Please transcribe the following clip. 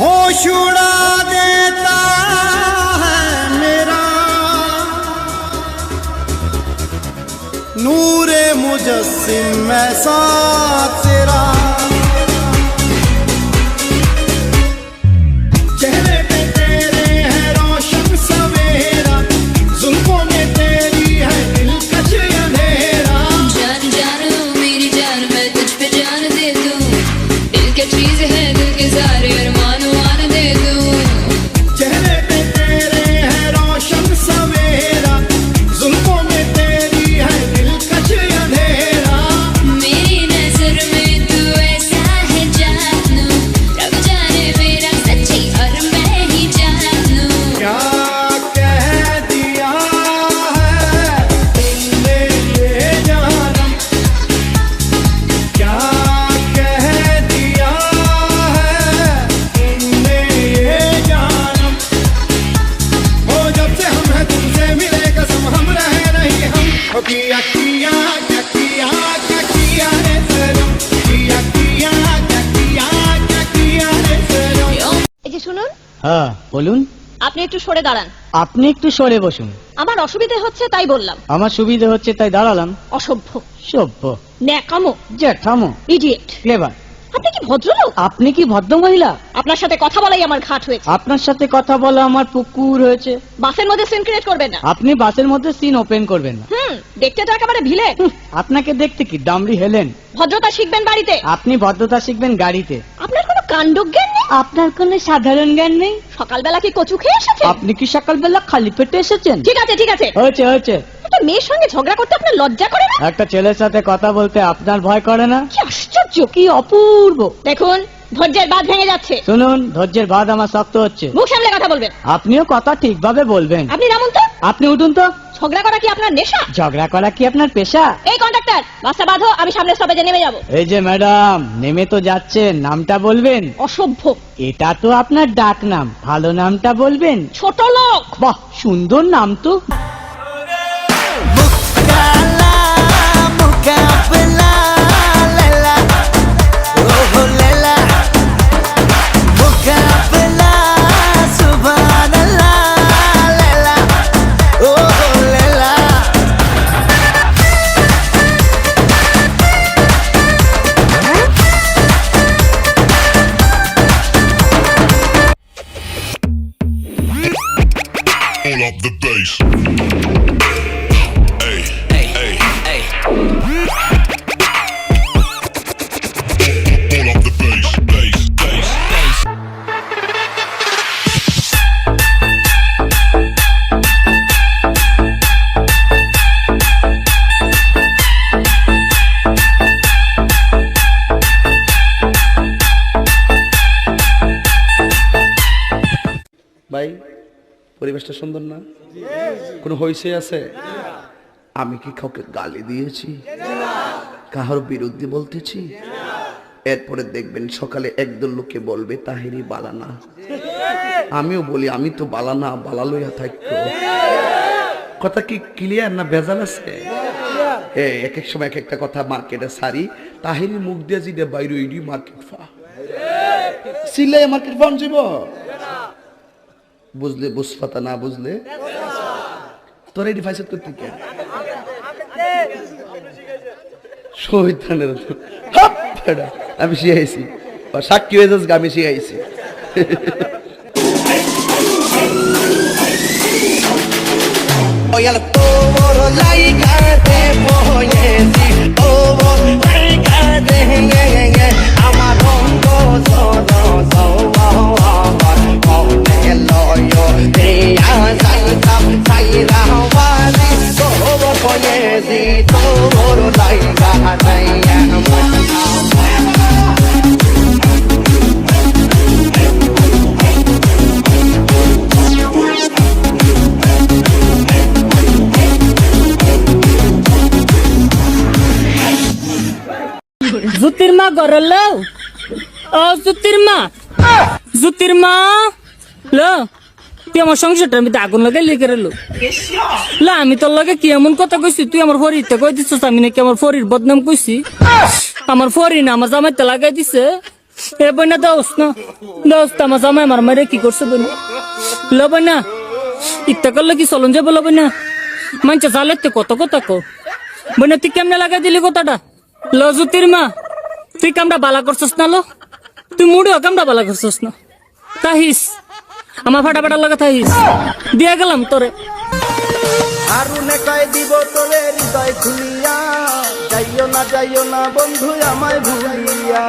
होश उड़ा देता है मेरा नूरे मुजस्सिम ऐसा तेरा चेहरे पे तेरे है रोशन सवेरा जुल्फों में तेरी है दिलकश अंधेरा जान जानो मेरी जान मैं तुझ पे जान दे दूं दिल की चीज है दिल के सारे अरमान वान दे दूं चेहरे पे तेरे है रोशन सवेरा जुल्फों में तेरी है दिलकश अंधेरा मेरी नजर में तू ऐसा है जानू रब जाने मेरा सच्ची और मैं ही जानू क्या कह दिया है तुमने ये जानम क्या कह दिया है तुमने ये जानम हो जब से हम हैं तुमसे मिले कसम हम रहे नहीं हम हो किया किया क्या किया क्या किया रे सनम किया किया क्या किया क्या किया रे सनम এই যে শুনুন, হ্যাঁ বলুন। আপনি একটু সরে দাঁড়ান। আপনি একটু সরে বসুন। আমার অসুবিধে হচ্ছে তাই বললাম। আমার সুবিধে হচ্ছে তাই দাঁড়ালাম। অসভ্য, সভ্য, ন্যাকামো, জ্যাঠামো, ইডিয়েট। ক্লেভার। আপনি কি ভদ্রলোক? আপনি কি ভদ্র মহিলা? আপনার সাথে কথা বলাই আমার ঘাট হয়েছে। আপনার সাথে কথা বলা আমার পুকুর হয়েছে। বাসের মধ্যে সিন ক্রিয়েট করবেন না। আপনি বাসের মধ্যে সিন ওপেন করবেন না। দেখতে তো একেবারে ভিলে। আপনাকে দেখতে কি ডামরি হেলেন? ভদ্রতা শিখবেন বাড়িতে। আপনি ভদ্রতা শিখবেন গাড়িতে। আপনার কোনো কাণ্ডজ্ঞান নেই। আপনার কোনো সাধারণ জ্ঞান নেই। সকালবেলা কি কচু খেয়ে এসেছেন? আপনি কি সকালবেলা খালি পেটে এসেছেন? ঠিক আছে ঠিক আছে, হয়েছে হয়েছে। একটা মেয়ের সঙ্গে ঝগড়া করতে আপনার লজ্জা করে না? একটা ছেলের সাথে কথা বলতে আপনার ভয় করে না? কি আশ্চর্য, কি অপূর্ব। দেখুন ধৈর্যের বাঁধ ভেঙে যাচ্ছে। শুনুন, ধৈর্যের বাঁধ আমার শক্ত হচ্ছে। মুখ সামলে কথা বলবেন। আপনিও কথা ঠিকভাবে বলবেন। আপনি নামুন তো। আপনি উঠুন তো। ঝগড়া করা কি আপনার নেশা? ঝগড়া করা কি আপনার পেশা? এই কন্ডাক্টর, বাসটা বাঁধো, আমি সামনের স্টপেজে নেমে যাব। এই যে ম্যাডাম, নেমে তো যাচ্ছেন, নামটা বলবেন। অসভ্য। এটা তো আপনার ডাক নাম, ভালো নামটা বলবেন। ছোট লোক। বাহ, সুন্দর নাম তো। Pull up the bass. Hey, hey, hey, hey. Pull up the bass, bass, bass, bass. ভাই, পরিবেশটা সুন্দর না? কোনো হইছে আছে? আমি কি কাউকে গালি দিয়েছি? কাহার বিরুদ্ধে বলতেছি? এরপরে দেখবেন সকালে একদল লোকে বলবে তাহিরি বালানা। আমিও বলি আমি তো বালানা, বালা লইয়া থাকতো। কথা কি ক্লিয়ার না ভেজাল আছে? এক এক সময় এক একটা কথা মার্কেটে সারি, তাহিরি মুখ দিয়ে যেটা বাইরে ওইডি মার্কেট ফা সিলাই মার্কেট ফান যাব। বুঝলে বুঝপাতা, না বুঝলে তোর এই ডিভাইস করতে কে শহীদানের আমি শিখাইছি, সাক্ষী হয়ে যাস, আমি শিখাইছি। আমার রঙ্গ জুতির মা ঘরে লো, ও জুতির মা, জুতির মা লো, তুই আমার সংসারটা আমি আগুন লাগাই লিখে লো। লা আমি তোর লগে কি এমন কথা কইছি, তুই আমার ফরিতে কই দিছিস আমি নাকি আমার ফরির বদনাম কইছি? আমার ফরি না আমার জামাইতে লাগাই দিছে। এ বইনা দোস্ত না দোস্ত আমার জামাই আমার মারে কি করছে বইনা ল বইনা ইত্যা করলে কি চলন যাবো ল বইনা মানছে জালেতে কত কথা কো বইনা তুই কেমনে লাগাই দিলি কথাটা ল জ্যোতির মা তুই কামটা বালা করছস না লো তুই মুড়িও কামটা বালা করছস না তাহিস আমার ফাটা লাগা তাহিস দিয়ে গেলাম তোরে হারুনে কয় দিব তোরে হৃদয় খুলিয়া যাইও না বন্ধু আমায় ভুলিয়া